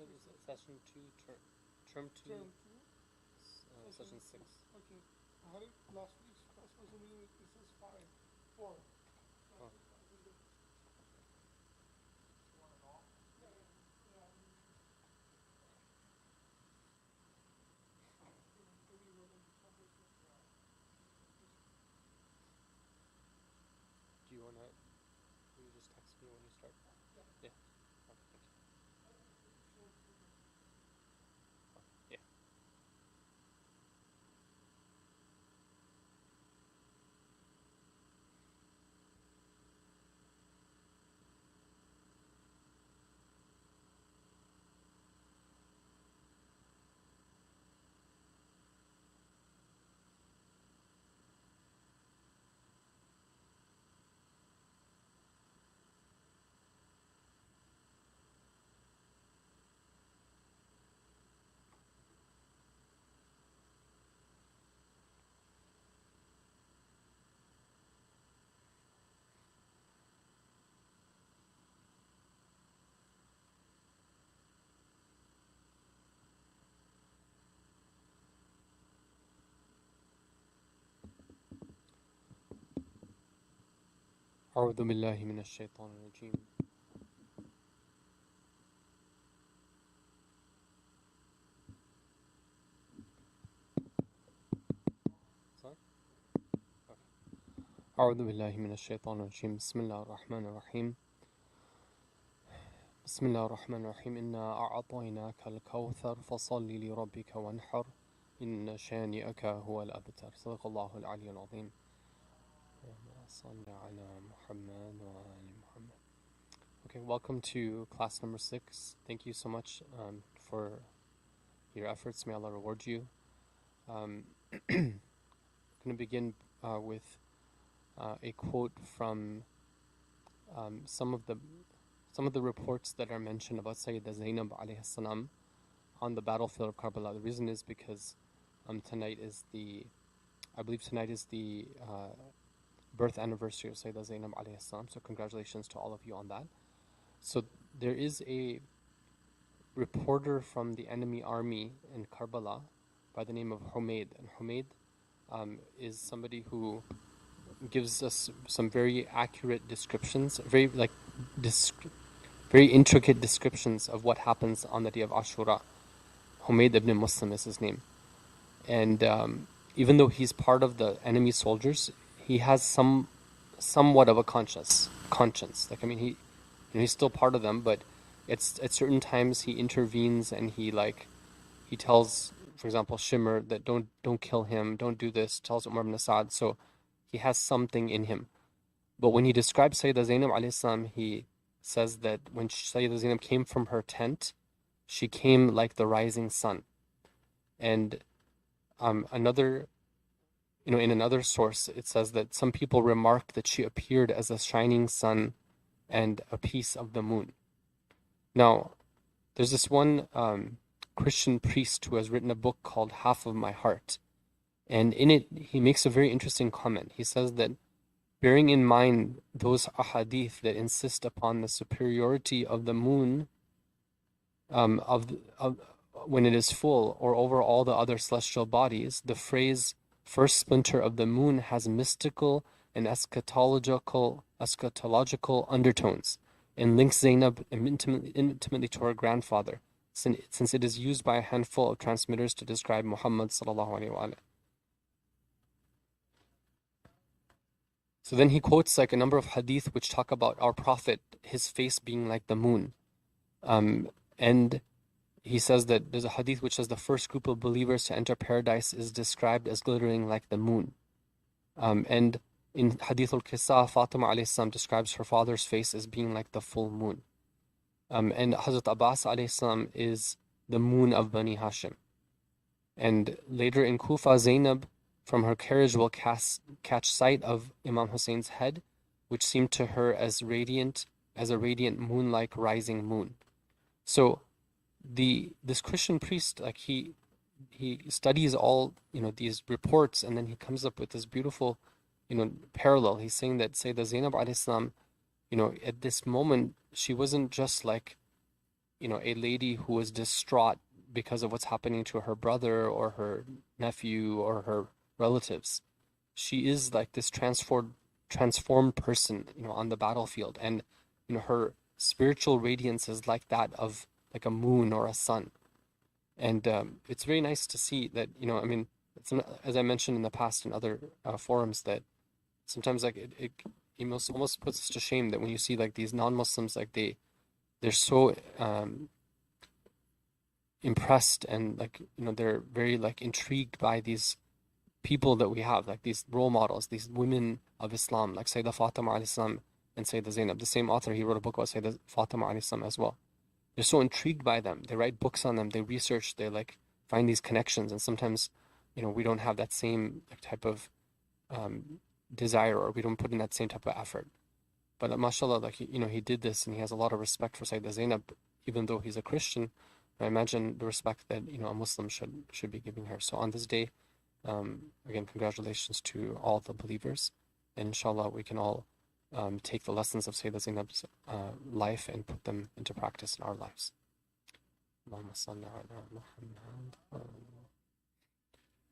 Session 2, term 2, session 6. Okay. I had it last week's first person meeting. It says 4. Oh. Do you want to, will you just text me when you start? Yeah. Okay, thank you. Yeah. أعوذ بالله من الشيطان الرجيم. Sorry? Okay. أعوذ بالله من الشيطان الرجيم. بسم الله الرحمن الرحيم. بسم الله الرحمن الرحيم. إنا أعطيناك الكوثر فصل لربك وانحر إن شانئك هو الأبتر. صدق الله العلي العظيم. صل على محمد وآل محمد. Okay, welcome to class number 6. Thank you so much for your efforts. May Allah reward you. I'm going to begin with a quote from some of the reports that are mentioned about Sayyidah Zainab alayhi salam on the battlefield of Karbala. The reason is because tonight is the birth anniversary of Sayyidah Zainab alayhi salam. So congratulations to all of you on that. So there is a reporter from the enemy army in Karbala by the name of Humayd. And Humayd is somebody who gives us some very accurate descriptions, very intricate descriptions of what happens on the day of Ashura. Humayd ibn Muslim is his name. And even though he's part of the enemy soldiers, he has somewhat of a conscience. Like, I mean, he's still part of them, but at certain times he intervenes and he tells, for example, Shimr that don't kill him, don't do this, tells Umar ibn Sa'ad. So he has something in him. But when he describes Sayyidah Zainab alayhi salam, he says that when Sayyidah Zainab came from her tent, she came like the rising sun. And in another source, it says that some people remarked that she appeared as a shining sun and a piece of the moon. Now, there's this one Christian priest who has written a book called Half of My Heart. And in it, he makes a very interesting comment. He says that bearing in mind those ahadith that insist upon the superiority of the moon when it is full or over all the other celestial bodies, the phrase first splinter of the moon has mystical and eschatological undertones and links Zainab intimately to her grandfather, since it is used by a handful of transmitters to describe Muhammad sallallahu alaihi wasallam. So then he quotes like a number of hadith which talk about our Prophet, his face being like the moon. And he says that there's a hadith which says the first group of believers to enter paradise is described as glittering like the moon. And in Hadith al-Qissa, Fatima alayhi salam describes her father's face as being like the full moon. And Hazrat Abbas alayhi salam is the moon of Bani Hashim. And later in Kufa, Zainab from her carriage will catch sight of Imam Hussein's head, which seemed to her as a radiant moon-like rising moon. So this Christian priest, like he studies all these reports, and then he comes up with this beautiful parallel. He's saying that Sayyidah Zainab alayhi salam, at this moment she wasn't just like a lady who is distraught because of what's happening to her brother or her nephew or her relatives. She is like this transformed person, on the battlefield, and her spiritual radiance is like that of like a moon or a sun. And it's very nice to see that, I mean, as I mentioned in the past in other forums, that sometimes like it almost puts us to shame that when you see like these non-Muslims, like they're so impressed, and like they're very like intrigued by these people that we have, like these role models, these women of Islam, like Sayyidah Fatima alayhi salam and Sayyidah Zainab. The same author, he wrote a book about Sayyidah Fatima alayhi salam as well. They're so intrigued by them. They write books on them. They research. They like find these connections. And sometimes, we don't have that same type of desire, or we don't put in that same type of effort. But mashallah, like he did this, and he has a lot of respect for Sayyidah Zainab, even though he's a Christian. I imagine the respect that a Muslim should be giving her. So on this day, again, congratulations to all the believers, and inshallah we can all take the lessons of Sayyidah Zainab's life and put them into practice in our lives.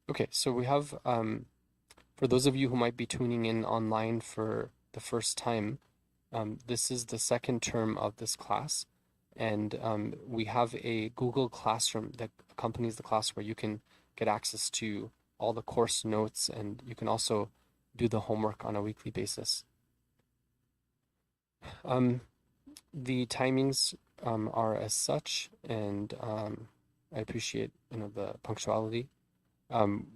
Okay, so we have, for those of you who might be tuning in online for the first time, this is the second term of this class, and we have a Google Classroom that accompanies the class where you can get access to all the course notes, and you can also do the homework on a weekly basis. The timings are as such, and I appreciate the punctuality.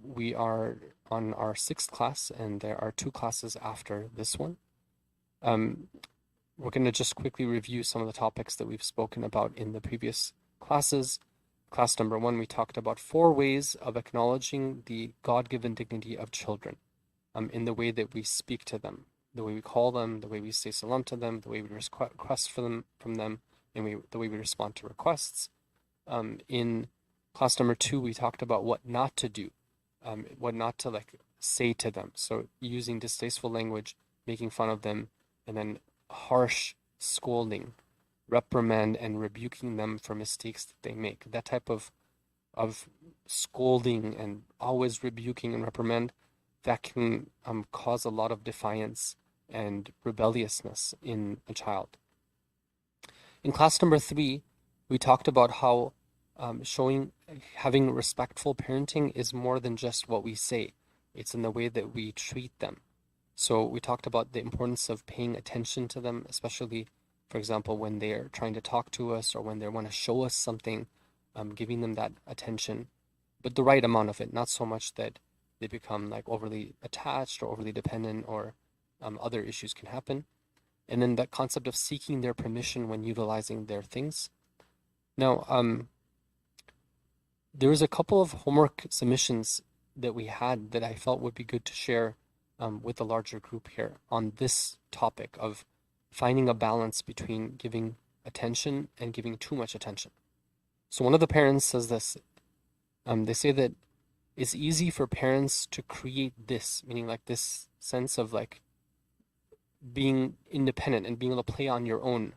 We are on our 6th class, and there are 2 classes after this one. We're going to just quickly review some of the topics that we've spoken about in the previous classes. Class number 1, we talked about 4 ways of acknowledging the God-given dignity of children in the way that we speak to them, the way we call them, the way we say salam to them, the way we request from them, and the way we respond to requests. In class number 2, we talked about what not to do, what not to like say to them. So using distasteful language, making fun of them, and then harsh scolding, reprimand and rebuking them for mistakes that they make. That type of scolding and always rebuking and reprimand, that can cause a lot of defiance and rebelliousness in a child. In class number 3, we talked about how having respectful parenting is more than just what we say. It's in the way that we treat them. So we talked about the importance of paying attention to them, especially, for example, when they're trying to talk to us or when they want to show us something, giving them that attention, but the right amount of it, not so much that they become like overly attached or overly dependent, or other issues can happen. And then that concept of seeking their permission when utilizing their things. Now, there was a couple of homework submissions that we had that I felt would be good to share with the larger group here on this topic of finding a balance between giving attention and giving too much attention. So one of the parents says this. They say that it's easy for parents to create this, meaning like this sense of like being independent and being able to play on your own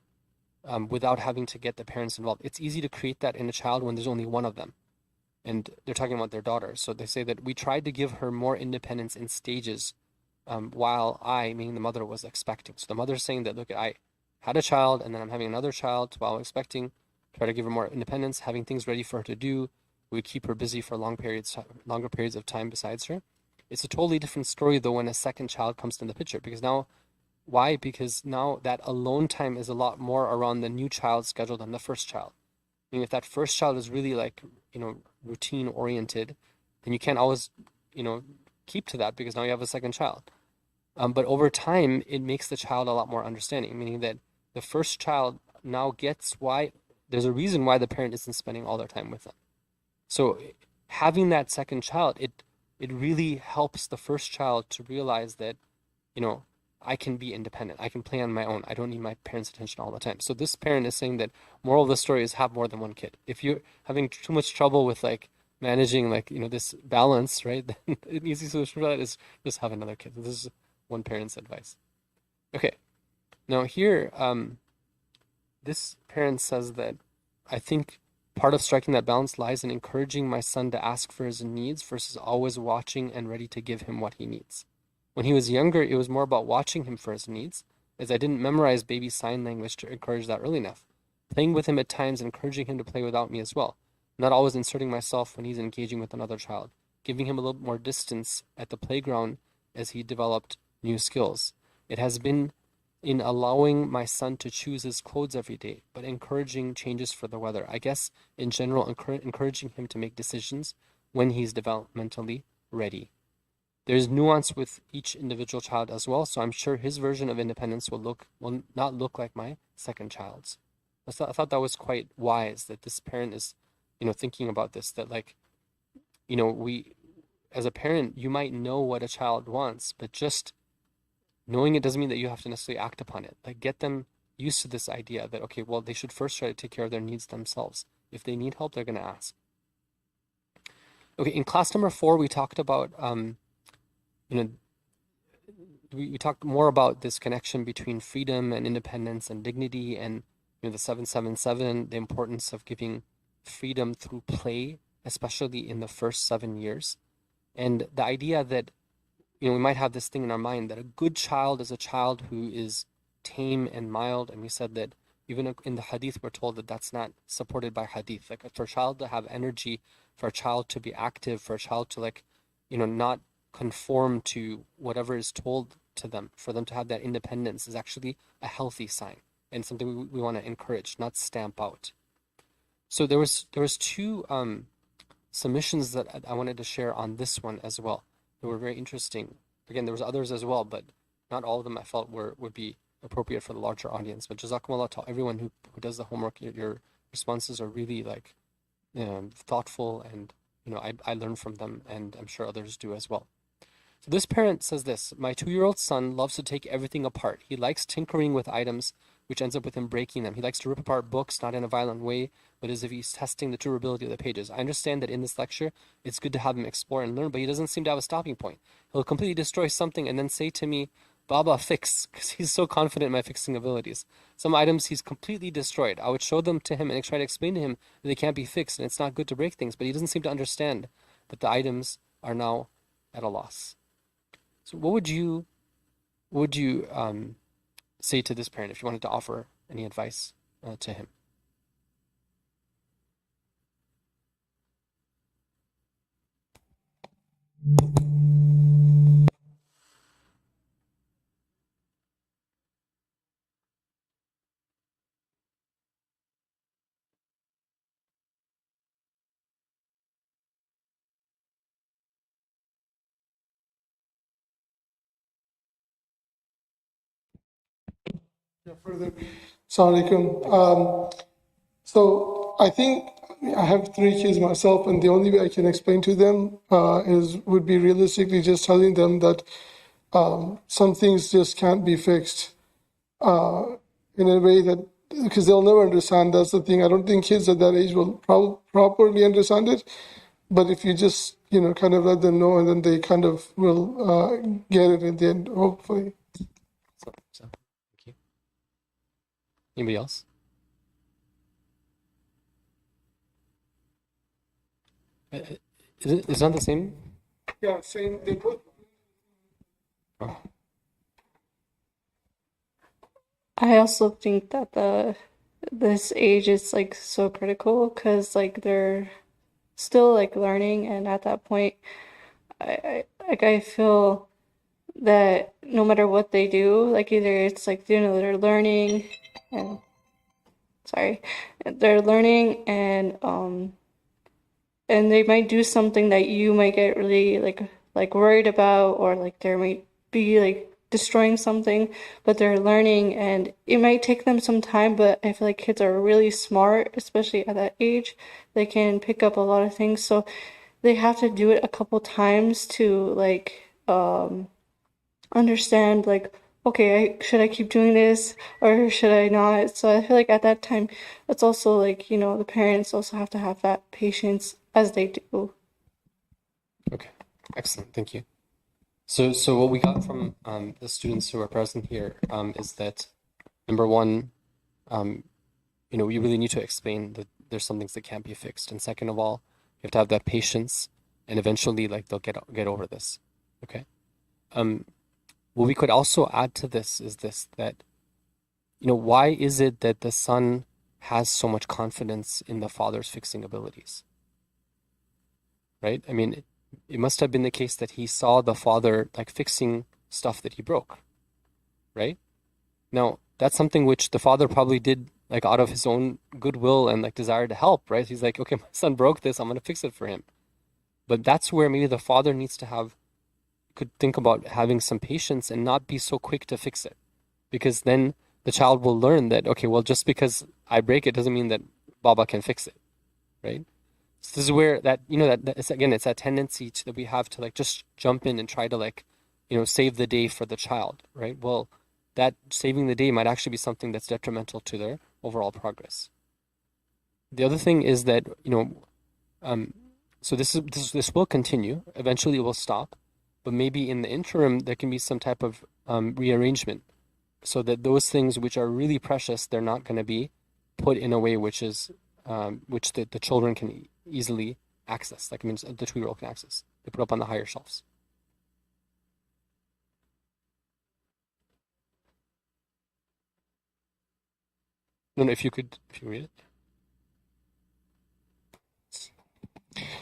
without having to get the parents involved. It's easy to create that in a child when there's only one of them. And they're talking about their daughter. So they say that we tried to give her more independence in stages while I, meaning the mother, was expecting. So the mother's saying that, look, I had a child and then I'm having another child while I'm expecting, try to give her more independence, having things ready for her to do. We keep her busy for longer periods of time besides her. It's a totally different story, though, when a second child comes in the picture. Because now, why? Because now that alone time is a lot more around the new child's schedule than the first child. I mean, if that first child is really like, routine oriented, then you can't always, keep to that because now you have a second child. But over time, it makes the child a lot more understanding, meaning that the first child now gets why there's a reason why the parent isn't spending all their time with them. So having that second child, it really helps the first child to realize that, I can be independent. I can play on my own. I don't need my parents' attention all the time. So this parent is saying that moral of the story is have more than one kid. If you're having too much trouble with like managing like, this balance, right? Then an easy solution for that is just have another kid. This is one parent's advice. Okay. Now here, this parent says that I think part of striking that balance lies in encouraging my son to ask for his needs versus always watching and ready to give him what he needs. When he was younger, it was more about watching him for his needs, as I didn't memorize baby sign language to encourage that early enough. Playing with him at times, encouraging him to play without me as well. Not always inserting myself when he's engaging with another child. Giving him a little more distance at the playground as he developed new skills. It has been in allowing my son to choose his clothes every day, but encouraging changes for the weather. I guess, in general, encouraging him to make decisions when he's developmentally ready. There's nuance with each individual child as well, so I'm sure his version of independence will not look like my second child's. I thought that was quite wise that this parent is, thinking about this, that like, we, as a parent, you might know what a child wants, but just knowing it doesn't mean that you have to necessarily act upon it. Like, get them used to this idea that, okay, well, they should first try to take care of their needs themselves. If they need help, they're going to ask. Okay, in class number 4, we talked about, we talked more about this connection between freedom and independence and dignity, and the 777, the importance of giving freedom through play, especially in the first 7 years. And the idea that, we might have this thing in our mind that a good child is a child who is tame and mild. And we said that even in the hadith, we're told that that's not supported by hadith. Like, for a child to have energy, for a child to be active, for a child to not conform to whatever is told to them, for them to have that independence is actually a healthy sign and something we want to encourage, not stamp out. So there was 2 submissions that I wanted to share on this one as well. They were very interesting. Again, there was others as well, but not all of them I felt would be appropriate for the larger audience. But Jazakumullah to everyone who does the homework. Your responses are really thoughtful, and I learn from them, and I'm sure others do as well. So this parent says this: my 2-year-old son loves to take everything apart. He likes tinkering with items, which ends up with him breaking them. He likes to rip apart books, not in a violent way, but as if he's testing the durability of the pages. I understand that in this lecture, it's good to have him explore and learn, but he doesn't seem to have a stopping point. He'll completely destroy something and then say to me, Baba, fix, because he's so confident in my fixing abilities. Some items he's completely destroyed. I would show them to him and try to explain to him that they can't be fixed, and it's not good to break things, but he doesn't seem to understand that the items are now at a loss. So what would you say to this parent if you wanted to offer any advice to him? Yeah, further. Assalamu alaikum. So I think I have 3 kids myself, and the only way I can explain to them would be realistically just telling them that some things just can't be fixed in a way that, because they'll never understand. That's the thing. I don't think kids at that age will properly understand it. But if you just kind of let them know, and then they kind of will get it in the end, hopefully. So, thank you. Anybody else? Is it not the same? Yeah, same. They put. Oh. I also think that this age is like so critical because like they're still like learning, and at that point, I feel that no matter what they do, like either it's like they're learning and they're learning and they might do something that you might get really like worried about, or like there might be like destroying something, but they're learning and it might take them some time, but I feel like kids are really smart, especially at that age. They can pick up a lot of things, so they have to do it a couple times to like understand like, okay, should I keep doing this or should I not? So I feel like at that time, it's also like, the parents also have to have that patience as they do. Okay, excellent, thank you. So what we got from the students who are present here is that, number one, we really need to explain there's some things that can't be fixed. And second of all, you have to have that patience, and eventually, like, they'll get over this. Okay. What we could also add to this is this, that, why is it that the son has so much confidence in the father's fixing abilities? Right? I mean, it must have been the case that he saw the father like fixing stuff that he broke. Right? Now, that's something which the father probably did like out of his own goodwill and like desire to help, right? He's like, okay, my son broke this, I'm going to fix it for him. But that's where maybe the father needs to could think about having some patience and not be so quick to fix it. Because then the child will learn that, okay, well, just because I break it doesn't mean that Baba can fix it, right? So this is where that, that it's, again, it's that tendency that we have to like just jump in and try to like, save the day for the child, right? Well, that saving the day might actually be something that's detrimental to their overall progress. The other thing is that, so this will continue. Eventually it will stop, but maybe in the interim there can be some type of rearrangement, so that those things which are really precious, they're not going to be put in a way which is which the children can easily access. Like, I mean, the 2-year-old can access. They put up on the higher shelves. No, if you read it.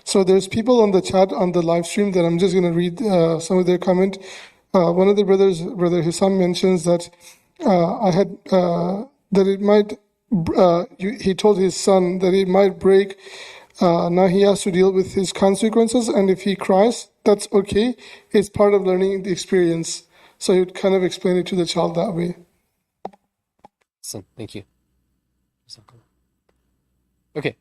So there's people on the chat on the live stream that I'm just going to read some of their comment. One of the brothers, Brother Hissam, mentions that that it might, he told his son that it might break. Now he has to deal with his consequences, and if he cries, that's okay. It's part of learning the experience. So you'd kind of explain it to the child that way. Thank you. Okay.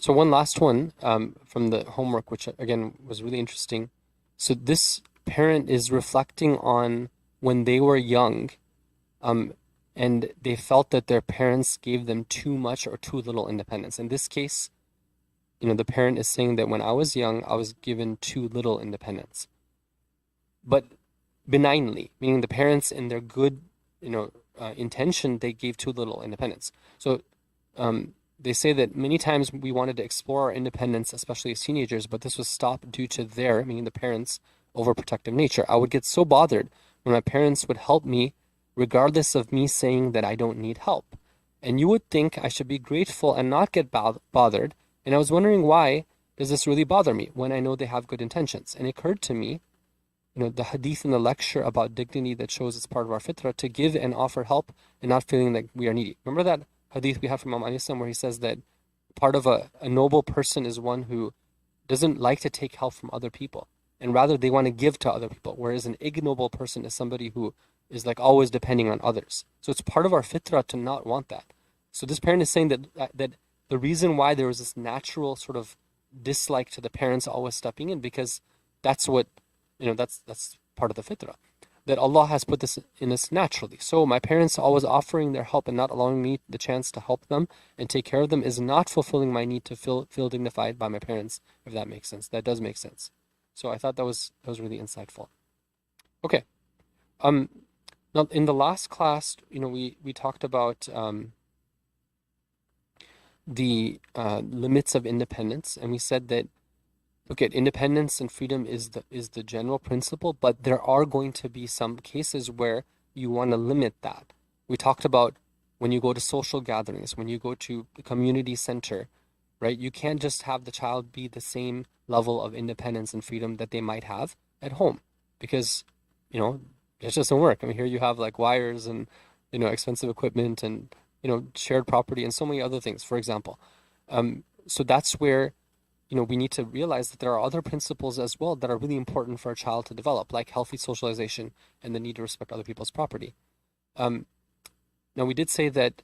So one last one from the homework, which again was really interesting. So this parent is reflecting on when they were young, and they felt that their parents gave them too much or too little independence. In this case, the parent is saying that when I was young, I was given too little independence. But benignly, meaning the parents in their good, intention, they gave too little independence. So they say that many times we wanted to explore our independence, especially as teenagers, but this was stopped due to their, meaning the parents' overprotective nature. I would get so bothered when my parents would help me, regardless of me saying that I don't need help. And you would think I should be grateful and not get bothered. And I was wondering, why does this really bother me when I know they have good intentions? And it occurred to me, the hadith in the lecture about dignity that shows it's part of our fitrah to give and offer help and not feeling like we are needy. Remember that hadith we have from Imam Islam where he says that part of a noble person is one who doesn't like to take help from other people, and rather they want to give to other people, whereas an ignoble person is somebody who is like always depending on others. So it's part of our fitrah to not want that. So this parent is saying that the reason why there was this natural sort of dislike to the parents always stepping in, because that's what, that's part of the fitrah, that Allah has put this in us naturally. So my parents always offering their help and not allowing me the chance to help them and take care of them is not fulfilling my need to feel dignified by my parents, if that makes sense. That does make sense. So I thought that was really insightful. Okay. Now in the last class, we talked about the limits of independence, and we said that, look, at independence and freedom is the general principle, but there are going to be some cases where you want to limit that. We talked about when you go to social gatherings, when you go to the community center, right? You can't just have the child be the same level of independence and freedom that they might have at home, because, it just doesn't work. I mean, here you have like wires and, expensive equipment and, shared property and so many other things, for example. So that's where, we need to realize that there are other principles as well that are really important for a child to develop, like healthy socialization and the need to respect other people's property. Now, we did say that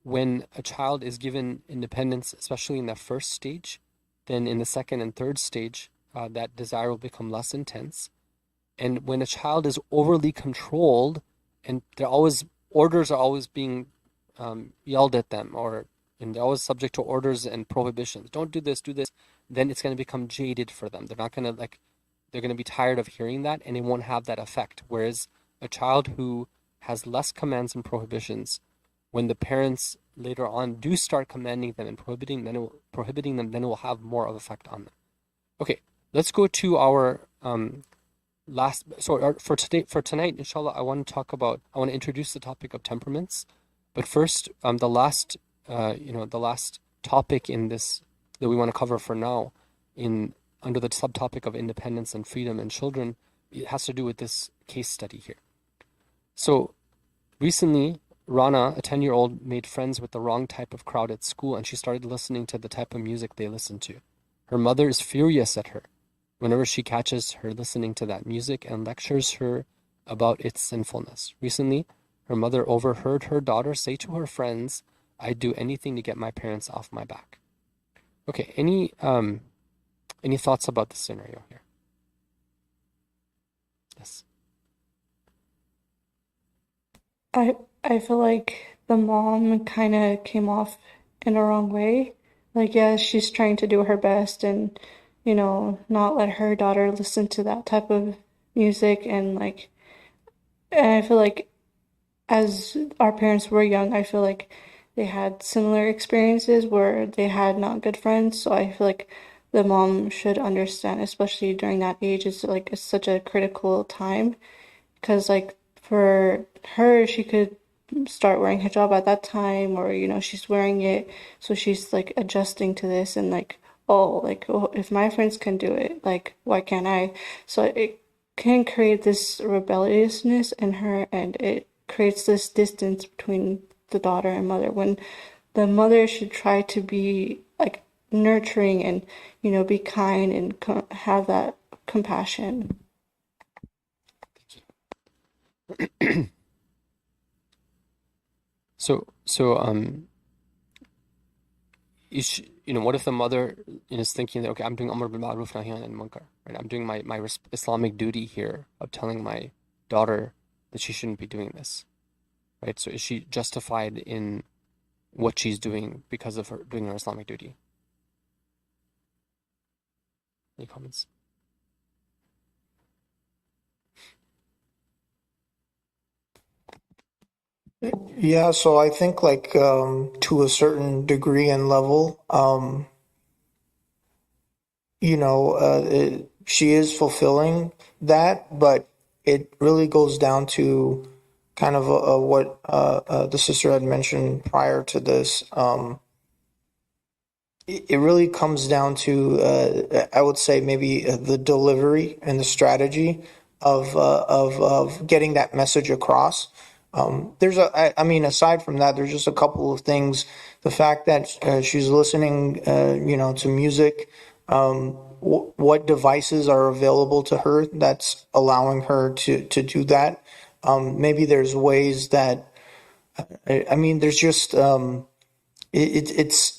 when a child is given independence, especially in the first stage, then in the second and third stage, that desire will become less intense. And when a child is overly controlled and orders are always being yelled at them, and they're always subject to orders and prohibitions. Don't do this, do this. Then it's going to become jaded for them. They're not going to they're going to be tired of hearing that, and it won't have that effect. Whereas a child who has less commands and prohibitions, when the parents later on do start commanding them and prohibiting them, then it will have more of effect on them. Okay, let's go to our for tonight, inshallah, I want to introduce the topic of temperaments. But first, the last topic in this that we want to cover for now, under the subtopic of independence and freedom and children, it has to do with this case study here. So, recently, Rana, a 10-year-old, made friends with the wrong type of crowd at school, and she started listening to the type of music they listen to. Her mother is furious at her whenever she catches her listening to that music and lectures her about its sinfulness. Recently, her mother overheard her daughter say to her friends, "I'd do anything to get my parents off my back." Okay, any thoughts about the scenario here? Yes. I feel like the mom kind of came off in a wrong way. Like, yeah, she's trying to do her best and, not let her daughter listen to that type of music. And I feel like as our parents were young, I feel like they had similar experiences where they had not good friends. So I feel like the mom should understand, especially during that age. It's such a critical time because for her, she could start wearing hijab at that time, or she's wearing it, so she's adjusting to this, and if my friends can do it, why can't I? So it can create this rebelliousness in her, and it creates this distance between the daughter and mother, when the mother should try to be nurturing and be kind and have that compassion. What if the mother is thinking that, okay, I'm doing Amr bil Ma'roof Nahy and Munkar, right? I'm doing my Islamic duty here of telling my daughter that she shouldn't be doing this, right? So is she justified in what she's doing because of her doing her Islamic duty? Any comments? Yeah, so I think to a certain degree and level, she is fulfilling that, but it really goes down to kind of what the sister had mentioned prior to this. It really comes down to, I would say, maybe the delivery and the strategy of getting that message across. I mean, aside from that, there's just a couple of things. The fact that she's listening, to music, what devices are available to her that's allowing her to do that. Maybe there's ways that, I mean, there's just, it's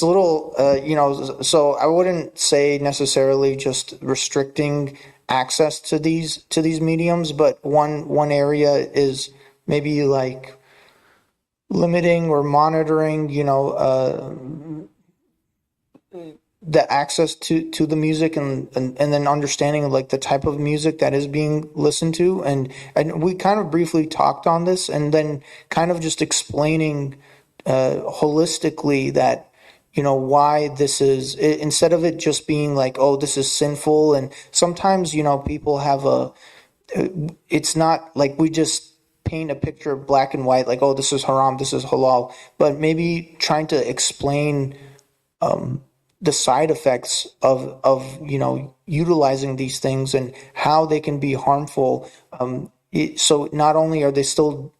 a little, so I wouldn't say necessarily just restricting access to these mediums, but one area is maybe limiting or monitoring, the access to the music and then understanding the type of music that is being listened to. And we kind of briefly talked on this, and then kind of just explaining holistically that, why this is, instead of it just being oh, this is sinful. And sometimes, people have it's not we just paint a picture of black and white, oh, this is haram, this is halal, but maybe trying to explain the side effects of utilizing these things and how they can be harmful. So not only are they still,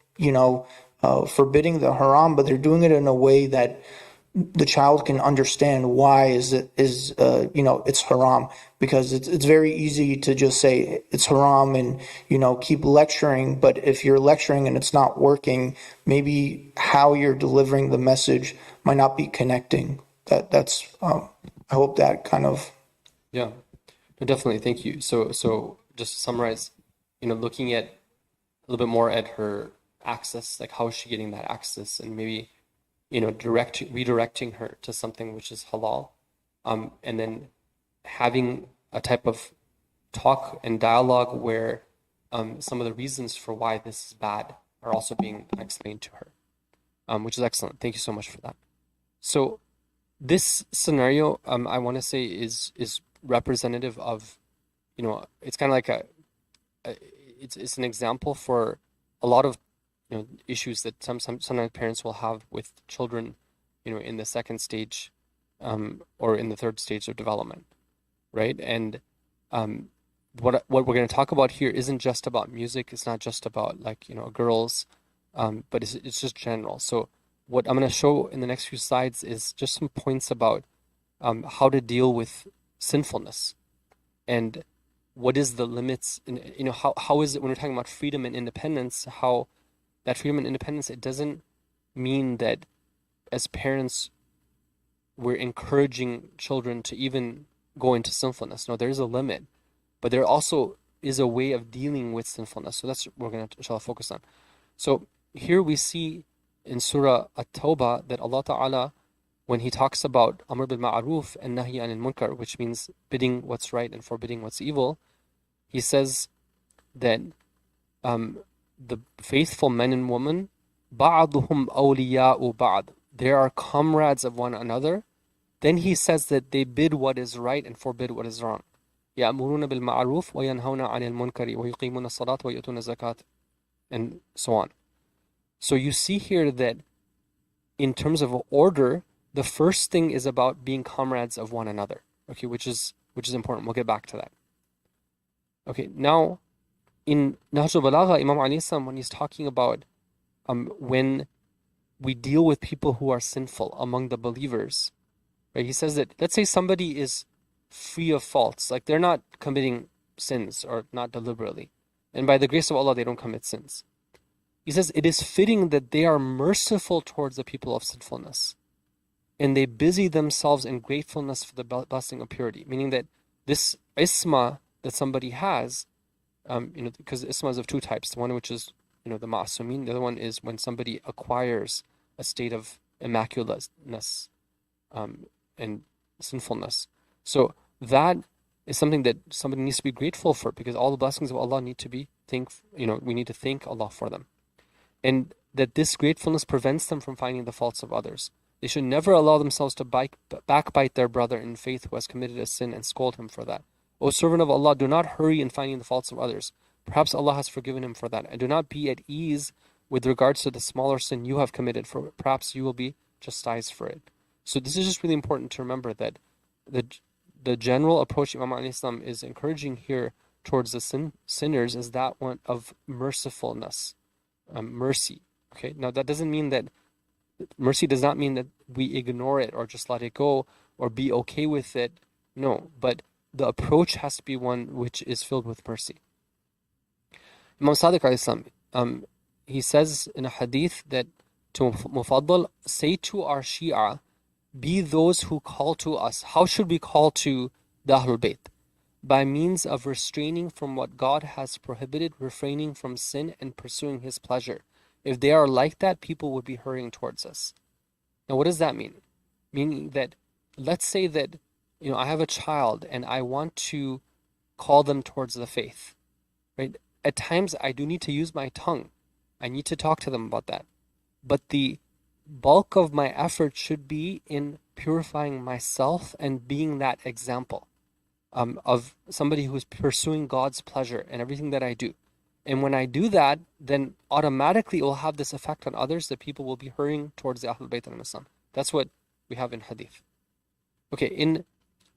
forbidding the haram, but they're doing it in a way that the child can understand why it's haram, because it's very easy to just say it's haram and keep lecturing. But if you're lecturing and it's not working, maybe how you're delivering the message might not be connecting. That's I hope that kind of. Yeah, no, definitely. Thank you. So just to summarize, looking at a little bit more at her access, how is she getting that access, and maybe redirecting her to something which is halal, and then having a type of talk and dialogue where some of the reasons for why this is bad are also being explained to her, which is excellent. Thank you so much for that. So this scenario, I want to say is representative of, it's kind of like it's an example for a lot of issues that sometimes parents will have with children, in the second stage, or in the third stage of development, right? And what we're going to talk about here isn't just about music. It's not just about girls, but it's just general. So what I'm going to show in the next few slides is just some points about how to deal with sinfulness, and what is the limits, and how is it when we're talking about freedom and independence, how that freedom and independence, it doesn't mean that as parents we're encouraging children to even go into sinfulness. No, there's a limit, but there also is a way of dealing with sinfulness. So that's what we're going to focus on. So here we see in Surah At-Tawbah that Allah Ta'ala, when He talks about Amr bil Ma'roof and Nahy anil Munkar, which means bidding what's right and forbidding what's evil, He says that the faithful men and women, بَعْضُهُمْ أَوْلِيَاءُ بَعْض, they are comrades of one another. Then He says that they bid what is right and forbid what is wrong. يَأْمُرُونَ بِالْمَعْرُوفِ وَيَنْهَوْنَ عَنِ الْمُنْكَرِ وَيُقِيمُونَ الصَّلَاةَ وَيُؤْتُونَ الزَّكَاةَ, and so on. So you see here that in terms of order, the first thing is about being comrades of one another, okay, which is important. We'll get back to that. Okay, now in Nahjul Balagha, Imam Ali Islam, when he's talking about when we deal with people who are sinful among the believers, right? He says that, let's say somebody is free of faults, like they're not committing sins or not deliberately, and by the grace of Allah they don't commit sins. He says it is fitting that they are merciful towards the people of sinfulness, and they busy themselves in gratefulness for the blessing of purity, meaning that this isma that somebody has, because isma is of two types. The one which is, the ma'asumin. The other one is when somebody acquires a state of immaculateness, and sinfulness. So that is something that somebody needs to be grateful for, because all the blessings of Allah need to be we need to thank Allah for them. And that this gratefulness prevents them from finding the faults of others. They should never allow themselves to backbite their brother in faith who has committed a sin and scold him for that. O servant of Allah, do not hurry in finding the faults of others. Perhaps Allah has forgiven him for that. And do not be at ease with regards to the smaller sin you have committed, for perhaps you will be chastised for it. So this is just really important to remember, that the general approach Imam Ali Islam is encouraging here towards the sinners is that one of mercifulness, mercy. Okay, now that doesn't mean that mercy does not mean that we ignore it or just let it go or be okay with it. No, but the approach has to be one which is filled with mercy. Imam Sadiq alayhi salam, he says in a hadith that to Mufaddal, say to our Shia, be those who call to us. How should we call to the Ahlul Bayt? By means of restraining from what God has prohibited, refraining from sin, and pursuing His pleasure. If they are like that, people would be hurrying towards us. Now, what does that mean? Meaning that, let's say that, I have a child and I want to call them towards the faith, right? At times, I do need to use my tongue. I need to talk to them about that. But the bulk of my effort should be in purifying myself and being that example of somebody who's pursuing God's pleasure in everything that I do. And when I do that, then automatically it will have this effect on others, that people will be hurrying towards the Ahlul Bayt and Islam. That's what we have in Hadith. Okay, in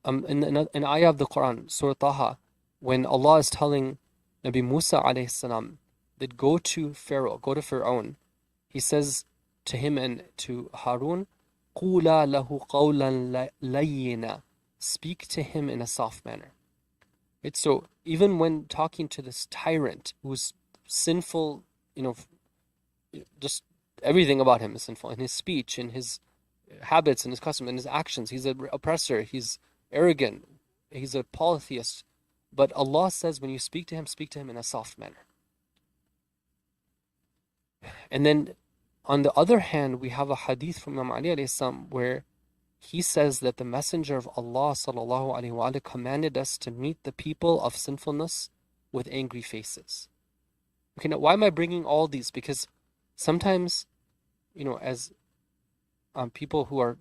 an ayah of the Quran, Surah Taha, when Allah is telling Nabi Musa alayhi salam that go to Fir'aun, He says to him and to Harun, قُولَا لَهُ قَوْلًا لَيِّنًا, speak to him in a soft manner. Right? So even when talking to this tyrant who's sinful, just everything about him is sinful, in his speech, in his habits, in his customs, in his actions. He's an oppressor, he's arrogant, he's a polytheist. But Allah says when you speak to him in a soft manner. And then on the other hand, we have a hadith from Imam Ali alayhi salam where he says that the Messenger of Allah sallallahu alaihi wasallam commanded us to meet the people of sinfulness with angry faces. Okay, now why am I bringing all these? Because sometimes as people who are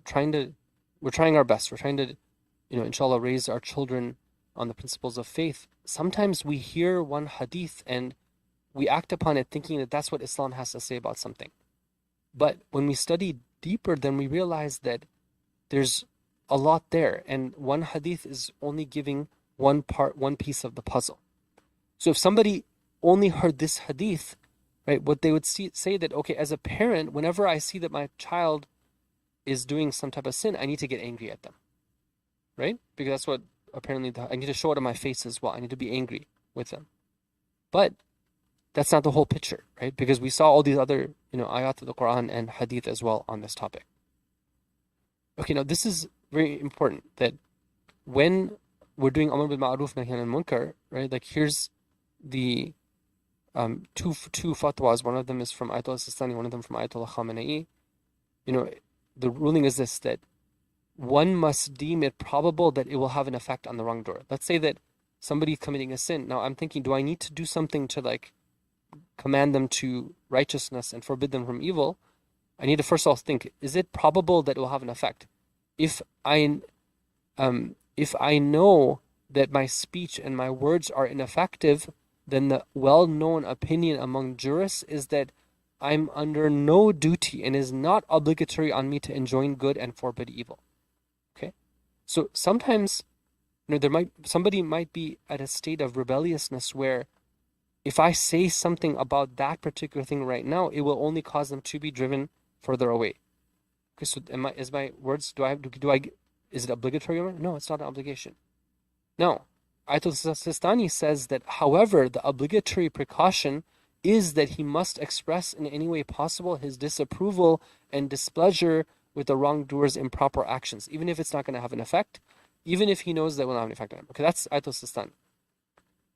we're trying our best. We're trying to, inshallah, raise our children on the principles of faith. Sometimes we hear one hadith and we act upon it thinking that that's what Islam has to say about something. But when we study deeper, then we realize that there's a lot there, and one hadith is only giving one piece of the puzzle. So if somebody only heard this hadith, right, what they would say that, okay, as a parent, whenever I see that my child is doing some type of sin, I need to get angry at them, right? Because that's what apparently I need to show it on my face as well. I need to be angry with them. But that's not the whole picture, right? Because we saw all these other, ayat of the Quran and hadith as well on this topic. Okay, now this is very important, that when we're doing Amr bil Ma'roof and Nahy anil Munkar, right? Like here's the two fatwas. One of them is from Ayatollah Sistani, one of them from Ayatollah Khamenei. The ruling is this, that one must deem it probable that it will have an effect on the wrongdoer. Let's say that somebody's committing a sin. Now I'm thinking, do I need to do something to like command them to righteousness and forbid them from evil? I need to first of all think, is it probable that it will have an effect? If I know that my speech and my words are ineffective, then the well-known opinion among jurists is that I'm under no duty and is not obligatory on me to enjoin good and forbid evil. Okay? So sometimes, somebody might be at a state of rebelliousness where if I say something about that particular thing right now, it will only cause them to be driven further away. Okay, so is my words, is it obligatory? No, it's not an obligation. No. Ayatollah Sistani says that, however, the obligatory precaution is that he must express in any way possible his disapproval and displeasure with the wrongdoer's improper actions, even if it's not going to have an effect, even if he knows that it will not have an effect on him. Okay, that's Ayatollah Sistani.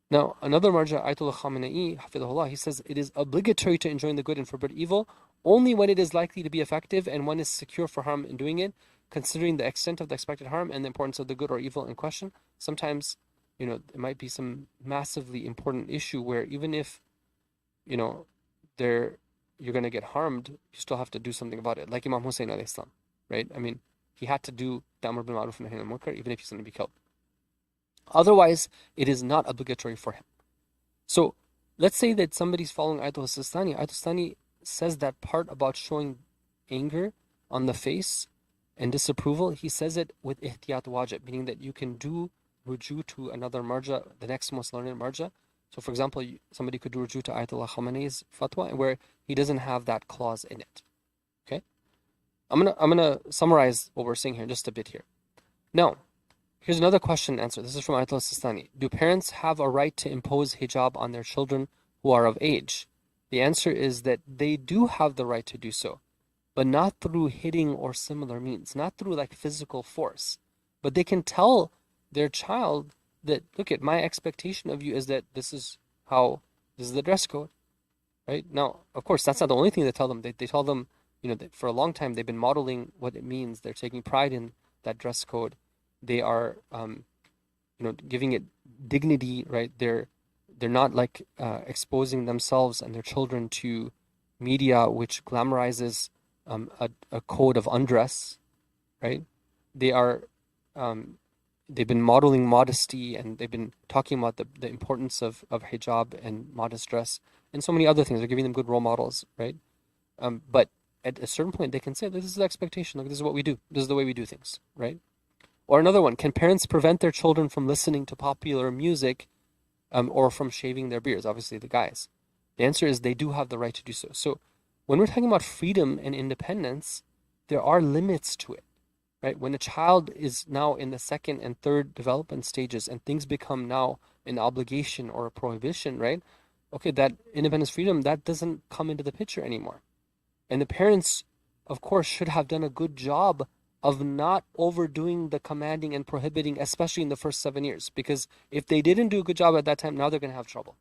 Now, another marja, Ayatollah Khamenei, Hafidhullah, he says it is obligatory to enjoin the good and forbid evil only when it is likely to be effective and one is secure for harm in doing it, considering the extent of the expected harm and the importance of the good or evil in question. Sometimes, it might be some massively important issue where even if, you're going to get harmed, you still have to do something about it. Like Imam Hussein alayhi salam, right? I mean, he had to do the Amr bil Ma'roof and Nahy anil Munkar even if he's going to be killed. Otherwise, it is not obligatory for him. So, let's say that somebody's following Ayatollah Sistani. Ayatollah Sistani says that part about showing anger on the face and disapproval, he says it with ihtiyat wajib, meaning that you can do ruju to another marja, the next most learned marja. So, for example, somebody could do ruju to Ayatollah Khamenei's fatwa where he doesn't have that clause in it. Okay? I'm gonna summarize what we're saying here just a bit here. Now, here's another question and answer. This is from Ayatollah Sistani. Do parents have a right to impose hijab on their children who are of age? The answer is that they do have the right to do so, but not through hitting or similar means, not through like physical force. But they can tell their child that, look, at my expectation of you is that this is the dress code, right? Now, of course, that's not the only thing they tell them. They tell them, that for a long time they've been modeling what it means. They're taking pride in that dress code. They are, giving it dignity, right? They're not like exposing themselves and their children to media which glamorizes a code of undress, right? They are, they've been modeling modesty, and they've been talking about the importance of hijab and modest dress and so many other things. They're giving them good role models, right? But at a certain point, they can say, this is the expectation. Look, this is what we do. This is the way we do things, right? Or another one, can parents prevent their children from listening to popular music or from shaving their beards? Obviously, the guys. The answer is they do have the right to do so. So when we're talking about freedom and independence, there are limits to it, right? When a child is now in the second and third development stages and things become now an obligation or a prohibition, right? Okay, that independence, freedom, that doesn't come into the picture anymore. And the parents, of course, should have done a good job of not overdoing the commanding and prohibiting, especially in the first 7 years. Because if they didn't do a good job at that time, now they're going to have trouble.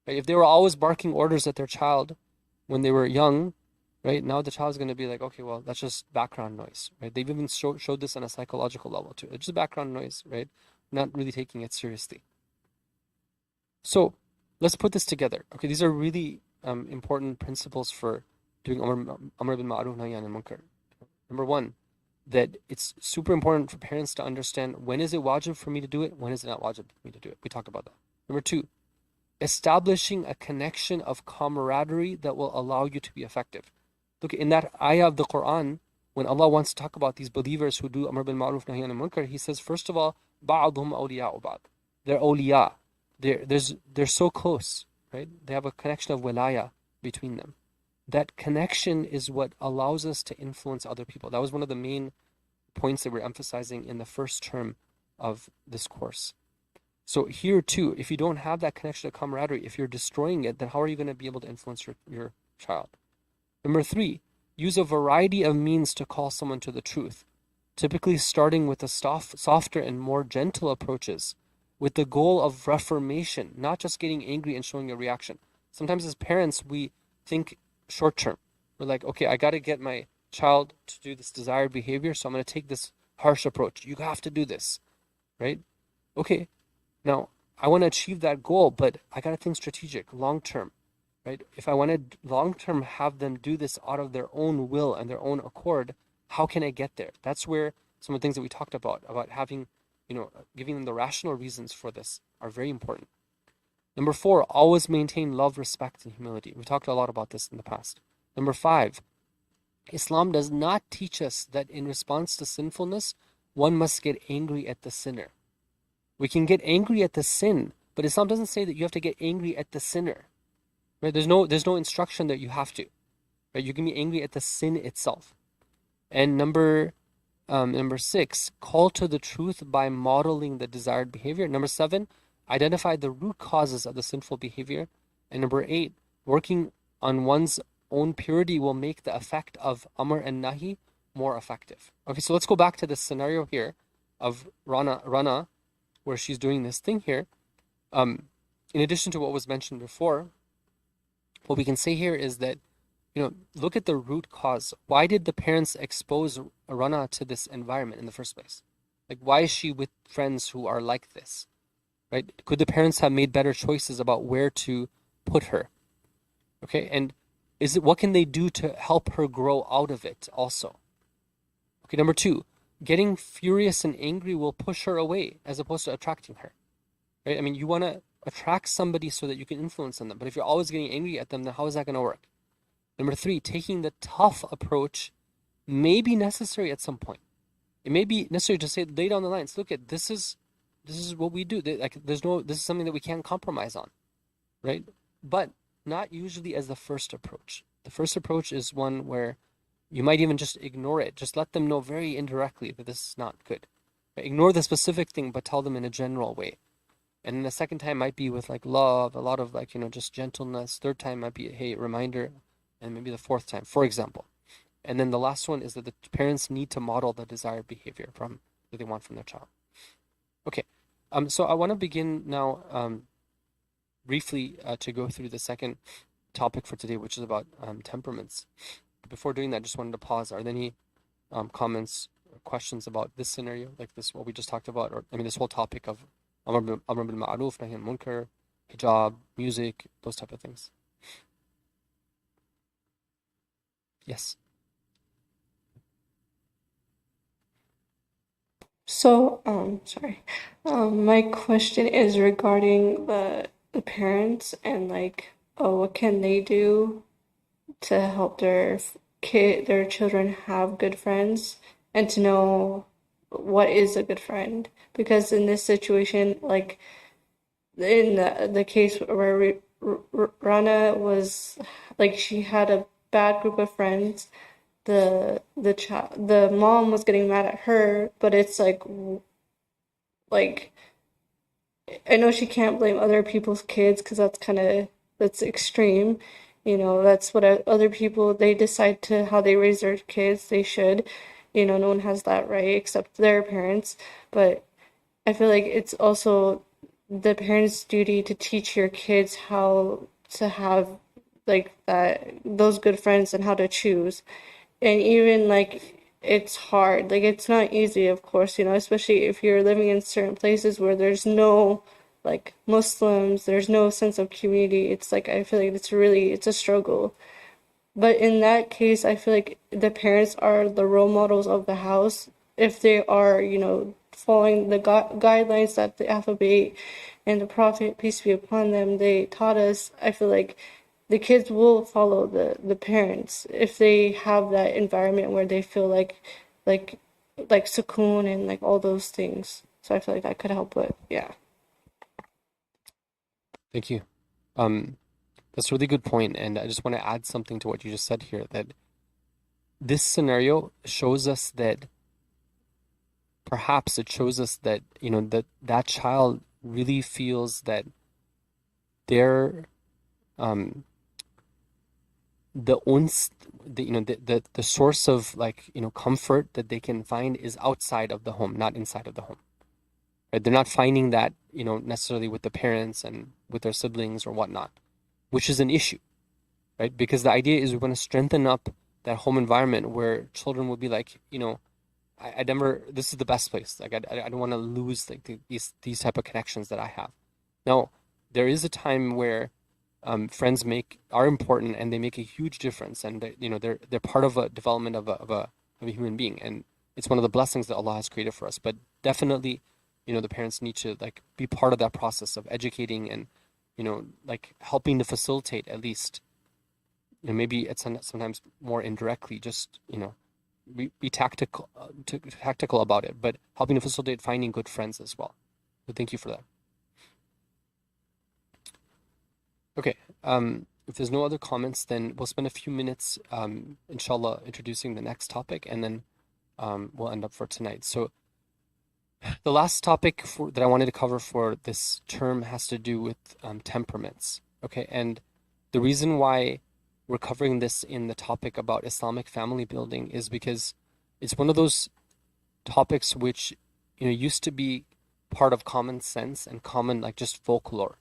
Right? If they were always barking orders at their child when they were young, right, now the child's going to be like, okay, well, that's just background noise. Right? They've even showed this on a psychological level too. It's just background noise, right? Not really taking it seriously. So let's put this together. Okay, these are really important principles for doing Amr bil Ma'roof Nahy anil Munkar. Number one, that it's super important for parents to understand when is it wajib for me to do it, when is it not wajib for me to do it. We talked about that. Number two, establishing a connection of camaraderie that will allow you to be effective. Look, in that ayah of the Quran, when Allah wants to talk about these believers who do Amr bil Ma'roof Nahy anil Munkar, He says, first of all, ba'aduhum awliya'u ba'd. They're awliya. They're so close, right? They have a connection of wilaya between them. That connection is what allows us to influence other people. That was one of the main points that we're emphasizing in the first term of this course. So here too, if you don't have that connection of camaraderie, if you're destroying it, then how are you going to be able to influence your child? Number three, use a variety of means to call someone to the truth, typically starting with the softer and more gentle approaches, with the goal of reformation, not just getting angry and showing a reaction. Sometimes as parents, we think short term. We're like, okay, I got to get my child to do this desired behavior, so I'm going to take this harsh approach. You have to do this, right? Okay, now I want to achieve that goal, but I got to think strategic, long term, right? If I want to long term have them do this out of their own will and their own accord, how can I get there? That's where some of the things that we talked about having, giving them the rational reasons for this are very important. Number four, always maintain love, respect, and humility. We talked a lot about this in the past. Number five, Islam does not teach us that in response to sinfulness, one must get angry at the sinner. We can get angry at the sin, but Islam doesn't say that you have to get angry at the sinner. Right? There's no instruction that you have to. Right? You can be angry at the sin itself. And number six, call to the truth by modeling the desired behavior. Number seven, identify the root causes of the sinful behavior. And number eight, working on one's own purity will make the effect of Amr and Nahi more effective. Okay, so let's go back to this scenario here of Rana, where she's doing this thing here. In addition to what was mentioned before, what we can say here is that, look at the root cause. Why did the parents expose Rana to this environment in the first place? Like, why is she with friends who are like this? Right? Could the parents have made better choices about where to put her? Okay, and what can they do to help her grow out of it also? Okay, number two, getting furious and angry will push her away as opposed to attracting her. Right? I mean, you want to attract somebody so that you can influence on them, but if you're always getting angry at them, then how is that going to work? Number three, taking the tough approach may be necessary at some point. It may be necessary to say, lay down the lines. Look at this is what we do. Like, this is something that we can't compromise on, right? But not usually as the first approach. The first approach is one where you might even just ignore it. Just let them know very indirectly that this is not good. Right? Ignore the specific thing, but tell them in a general way. And then the second time might be with like love, a lot of like, just gentleness. Third time might be, hey, reminder. And maybe the fourth time, for example. And then the last one is that the parents need to model the desired behavior that they want from their child. Okay, so I want to begin now briefly to go through the second topic for today, which is about temperaments. Before doing that, I just wanted to pause. Are there any comments or questions about this scenario, like this, what we just talked about, or this whole topic of Amr bil Ma'roof, Nahy anil Munkar, hijab, music, those type of things? Yes. So, sorry. My question is regarding the parents and what can they do to help their children have good friends and to know what is a good friend? Because in this situation, like in the case where Rana was she had a bad group of friends. The mom was getting mad at her, but it's like I know she can't blame other people's kids because that's extreme. That's what other people, they decide to how they raise their kids. They should, no one has that right except their parents. But I feel like it's also the parents' duty to teach your kids how to have those good friends and how to choose. And even it's hard, it's not easy, of course, especially if you're living in certain places where there's no Muslims, there's no sense of community. It's I feel like it's a struggle. But in that case, I feel like the parents are the role models of the house. If they are, following the guidelines that the Alphabet and the Prophet, peace be upon them, they taught us, I feel like the kids will follow the parents if they have that environment where they feel like like sukoon and like all those things. So I feel like that could help with, yeah. Thank you. That's a really good point, and I just want to add something to what you just said here, that this scenario shows us that perhaps it shows us that, that child really feels that their the uns the source of comfort that they can find is outside of the home, not inside of the home. Right? They're not finding that necessarily with the parents and with their siblings or whatnot, which is an issue, right? Because the idea is we want to strengthen up that home environment where children will be like, I never, this is the best place. Like I don't want to lose like these type of connections that I have. Now, there is a time where friends are important and they make a huge difference, and they're part of a development of a human being, and it's one of the blessings that Allah has created for us. But definitely, the parents need to like be part of that process of educating and like helping to facilitate at least. Maybe it's sometimes more indirectly, just be tactical about it, but helping to facilitate finding good friends as well. So thank you for that. Okay, if there's no other comments, then we'll spend a few minutes, inshallah, introducing the next topic, and then we'll end up for tonight. So the last topic that I wanted to cover for this term has to do with temperaments. Okay, and the reason why we're covering this in the topic about Islamic family building is because it's one of those topics which used to be part of common sense and common like just folklore.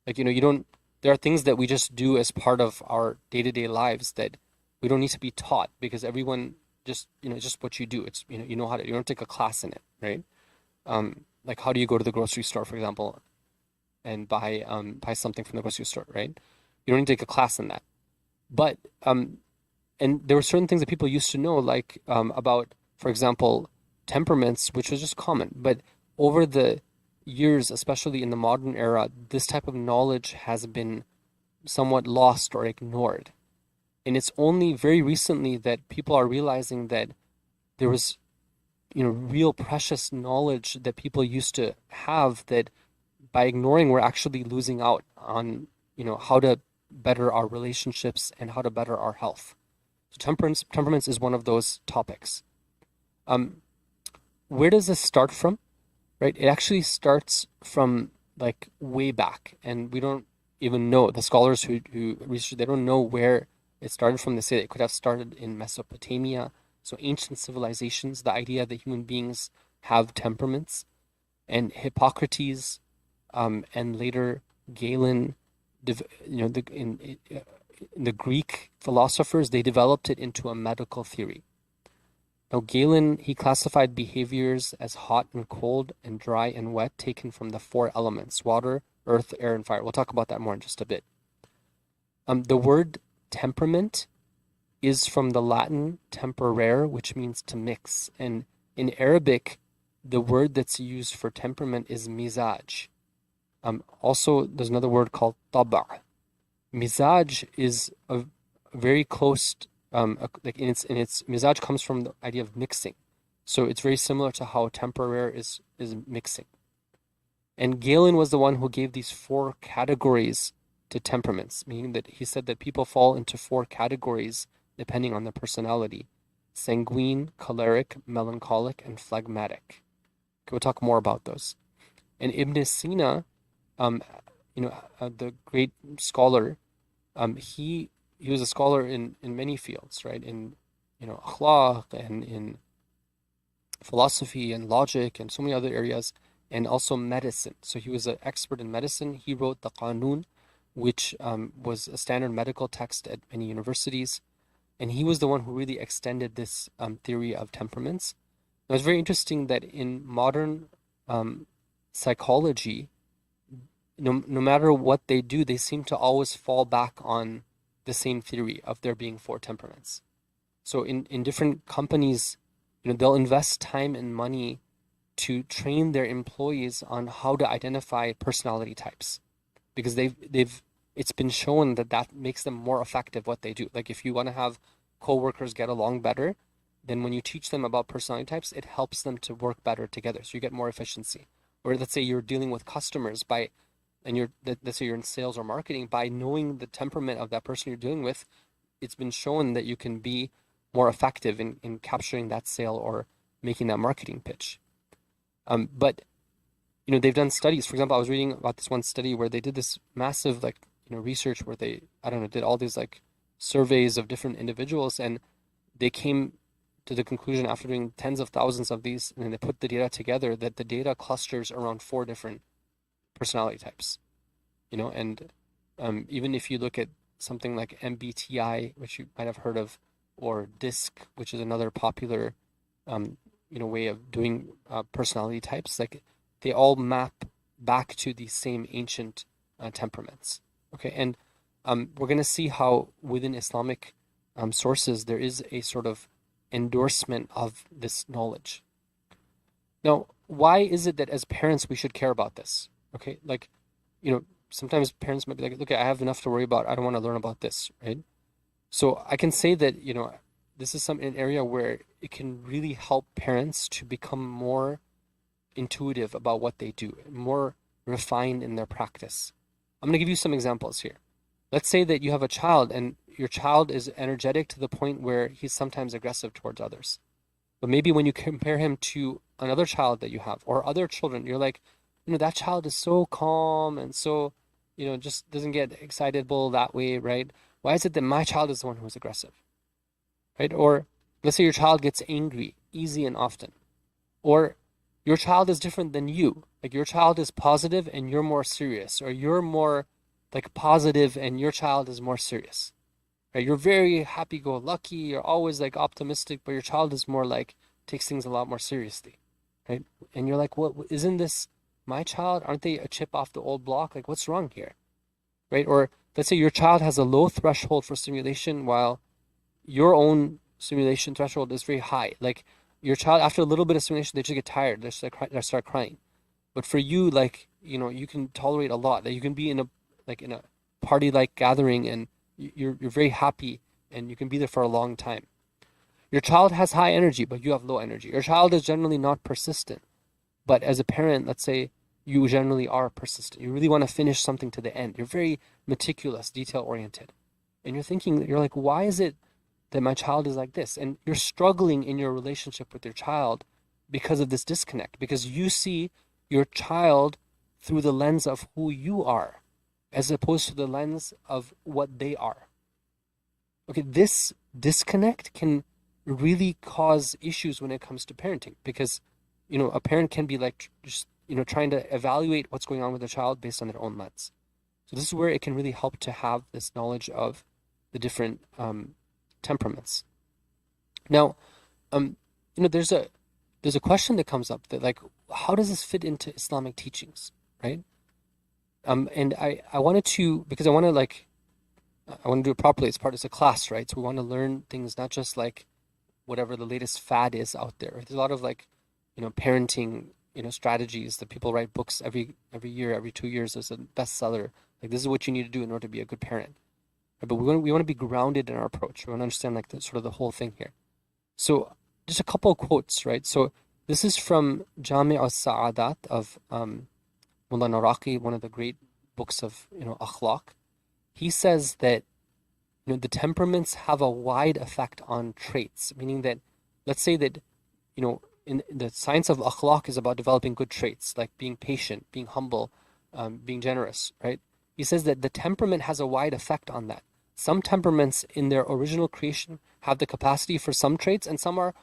Like there are things that we just do as part of our day-to-day lives that we don't need to be taught, because everyone just just what you do. It's you know how to, you don't take a class in it, right? Like how do you go to the grocery store, for example, and buy something from the grocery store, right? You don't need to take a class in that. But and there were certain things that people used to know, like about, for example, temperaments, which was just common. But over the years, especially in the modern era, this type of knowledge has been somewhat lost or ignored. And it's only very recently that people are realizing that there was real precious knowledge that people used to have, that by ignoring, we're actually losing out on how to better our relationships and how to better our health. So temperaments is one of those topics. Where does this start from? Right? It actually starts from like way back, and we don't even know. The scholars who research, they don't know where it started from. They say it could have started in Mesopotamia. So ancient civilizations, the idea that human beings have temperaments, and Hippocrates, and later Galen, in the Greek philosophers, they developed it into a medical theory. Now Galen, he classified behaviors as hot and cold and dry and wet, taken from the four elements: water, earth, air, and fire. We'll talk about that more in just a bit. The word temperament is from the Latin temperare, which means to mix. And in Arabic, the word that's used for temperament is mizaj. Also, there's another word called taba'. Mizaj is a very close, like in its mizaj comes from the idea of mixing. So it's very similar to how temperare is mixing. And Galen was the one who gave these four categories to temperaments, meaning that he said that people fall into four categories depending on their personality: sanguine, choleric, melancholic, and phlegmatic. Okay, we'll talk more about those. And Ibn Sina, the great scholar, he was a scholar in many fields, right? In Akhlaq, and in philosophy and logic and so many other areas, and also medicine. So he was an expert in medicine. He wrote the Qanun, which was a standard medical text at many universities. And he was the one who really extended this theory of temperaments. Now, it's very interesting that in modern psychology, no matter what they do, they seem to always fall back on the same theory of there being 4 temperaments. So in different companies, they'll invest time and money to train their employees on how to identify personality types, because it's been shown that makes them more effective what they do. Like if you want to have coworkers get along better, then when you teach them about personality types, it helps them to work better together. So you get more efficiency. Or let's say you're dealing with customers let's say you're in sales or marketing, by knowing the temperament of that person you're dealing with, it's been shown that you can be more effective in capturing that sale or making that marketing pitch. But they've done studies. For example, I was reading about this one study where they did this massive research where they, did all these surveys of different individuals, and they came to the conclusion after doing tens of thousands of these, and then they put the data together, that the data clusters around 4 different personality types. And even if you look at something like MBTI, which you might have heard of, or DISC, which is another popular way of doing personality types, they all map back to the same ancient temperaments. Okay, and we're going to see how within Islamic sources there is a sort of endorsement of this knowledge. Now, why is it that as parents we should care about this? Okay, sometimes parents might be like, okay, I have enough to worry about, I don't want to learn about this, right? So I can say that, this is an area where it can really help parents to become more intuitive about what they do, more refined in their practice. I'm going to give you some examples here. Let's say that you have a child and your child is energetic to the point where he's sometimes aggressive towards others. But maybe when you compare him to another child that you have or other children, you're like, that child is so calm and so, just doesn't get excitable that way, right? Why is it that my child is the one who's aggressive, right? Or let's say your child gets angry easy and often. Or your child is different than you. Like your child is positive and you're more serious. Or you're more positive and your child is more serious. Right? You're very happy-go-lucky. You're always optimistic, but your child is more takes things a lot more seriously, right? And you're like, what? Isn't this my child? Aren't they a chip off the old block? What's wrong here, right? Or let's say your child has a low threshold for stimulation while your own stimulation threshold is very high. Your child, after a little bit of stimulation, they just get tired. They start crying. But for you, you can tolerate a lot. You can be in a party-like gathering and you're very happy and you can be there for a long time. Your child has high energy, but you have low energy. Your child is generally not persistent. But as a parent, let's say you generally are persistent. You really want to finish something to the end. You're very meticulous, detail-oriented. And you're like, why is it that my child is like this? And you're struggling in your relationship with your child because of this disconnect, because you see your child through the lens of who you are, as opposed to the lens of what they are. Okay, this disconnect can really cause issues when it comes to parenting, because a parent can be just trying to evaluate what's going on with the child based on their own lens. So this is where it can really help to have this knowledge of the different temperaments. Now, there's a question that comes up that how does this fit into Islamic teachings, right? And I wanted to, because I want to do it properly. It's a class, right? So we want to learn things, not just whatever the latest fad is out there. There's a lot of parenting, strategies that people write books every year, every 2 years. There's a bestseller. This is what you need to do in order to be a good parent. Right? But we want to be grounded in our approach. We want to understand the whole thing here. So just a couple of quotes, right? So this is from Jami' al-Sa'adat of Mullah Naraqi, one of the great books of Akhlaq. He says that the temperaments have a wide effect on traits, meaning that, let's say that in the science of Akhlaq is about developing good traits, like being patient, being humble, being generous, right? He says that the temperament has a wide effect on that. Some temperaments in their original creation have the capacity for some traits, and some are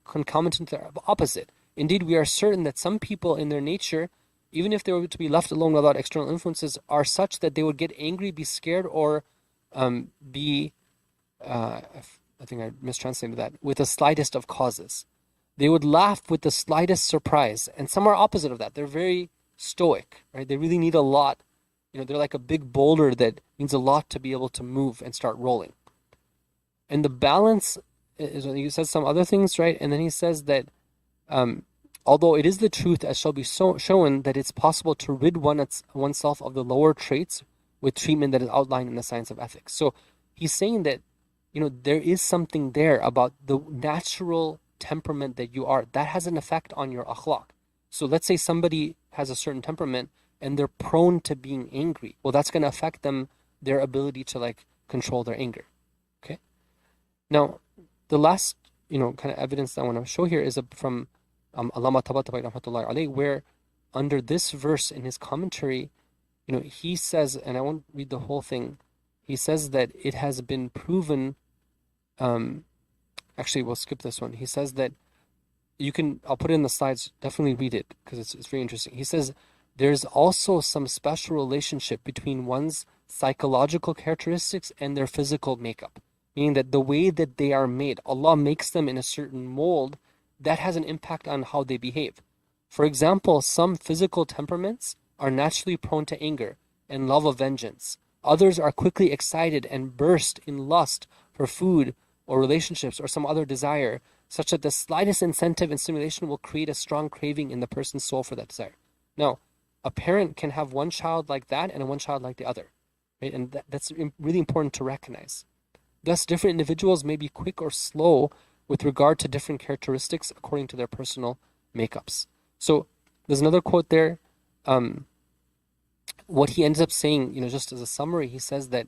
concomitant to the opposite. Indeed, we are certain that some people in their nature, even if they were to be left alone without external influences, are such that they would get angry, be scared, or I think I mistranslated that, with the slightest of causes. They would laugh with the slightest surprise. And some are opposite of that. They're very stoic, right? They really need a lot they're like a big boulder that means a lot to be able to move and start rolling. And the balance is, he says some other things, right? And then he says that although it is the truth as shall be shown that it's possible to rid oneself of the lower traits with treatment that is outlined in the science of ethics. So he's saying that, there is something there about the natural temperament that you are. That has an effect on your akhlaq. So let's say somebody has a certain temperament and they're prone to being angry. Well, that's going to affect their ability to like control their anger. Okay. Now, the last, kind of evidence that I want to show here is from Allama Tabatabai rahmatullahi alayhi, where under this verse in his commentary, he says, and I won't read the whole thing, he says that it has been proven, actually we'll skip this one. He says that I'll put it in the slides, definitely read it because it's very interesting. He says there's also some special relationship between one's psychological characteristics and their physical makeup, meaning that the way that they are made, Allah makes them in a certain mold that has an impact on how they behave. For example, some physical temperaments are naturally prone to anger and love of vengeance. Others are quickly excited and burst in lust for food or relationships or some other desire, such that the slightest incentive and stimulation will create a strong craving in the person's soul for that desire. Now, a parent can have one child like that and one child like the other, right? And that's really important to recognize. Thus, different individuals may be quick or slow with regard to different characteristics according to their personal makeups. So there's another quote there. What he ends up saying, just as a summary, he says that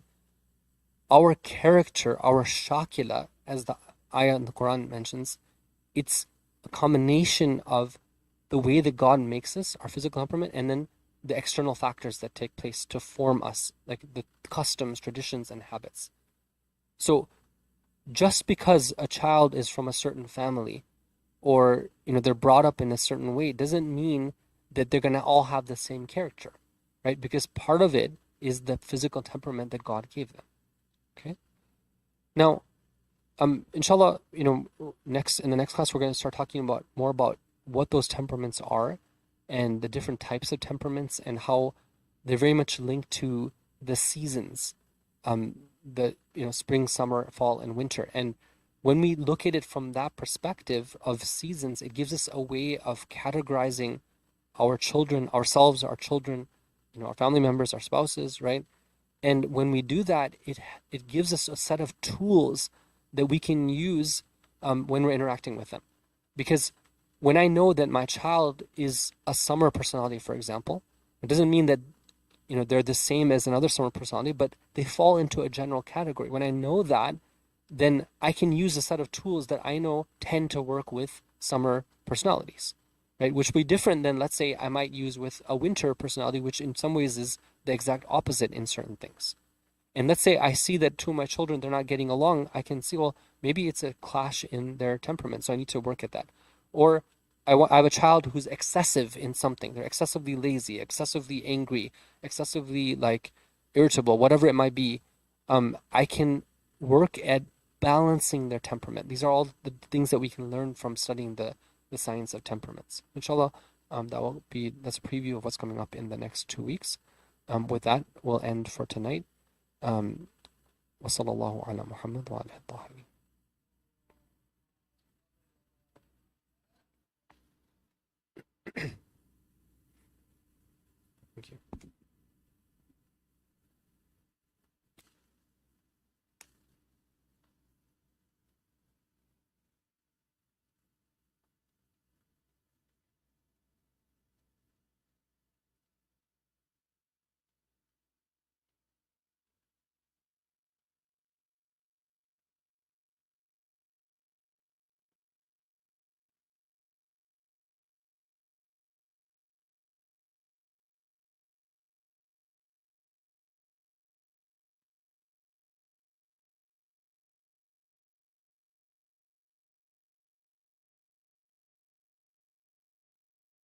our character, our shakila, as the ayah in the Quran mentions, it's a combination of the way that God makes us, our physical temperament, and then the external factors that take place to form us, like the customs, traditions, and habits. So just because a child is from a certain family or they're brought up in a certain way doesn't mean that they're going to all have the same character, right? Because part of it is the physical temperament that God gave them. Okay. Now, inshallah, in the next class we're going to start talking more about what those temperaments are and the different types of temperaments and how they're very much linked to the seasons, the spring, summer, fall, and winter. And when we look at it from that perspective of seasons, it gives us a way of categorizing our children, ourselves, our children, our family members, our spouses, right? And when we do that, it gives us a set of tools that we can use when we're interacting with them. Because when I know that my child is a summer personality, for example, it doesn't mean that they're the same as another summer personality, but they fall into a general category. When I know that, then I can use a set of tools that I know tend to work with summer personalities, right? Which will be different than, let's say, I might use with a winter personality, which in some ways is the exact opposite in certain things. And let's say I see that two of my children, they're not getting along. I can see, well, maybe it's a clash in their temperament, so I need to work at that. Or I have a child who's excessive in something. They're excessively lazy, excessively angry, excessively irritable, whatever it might be. I can work at balancing their temperament. These are all the things that we can learn from studying the science of temperaments. Inshallah, that's a preview of what's coming up in the next 2 weeks. With that, we'll end for tonight. وصلى الله على محمد وعلى الطاهرين. Thank you.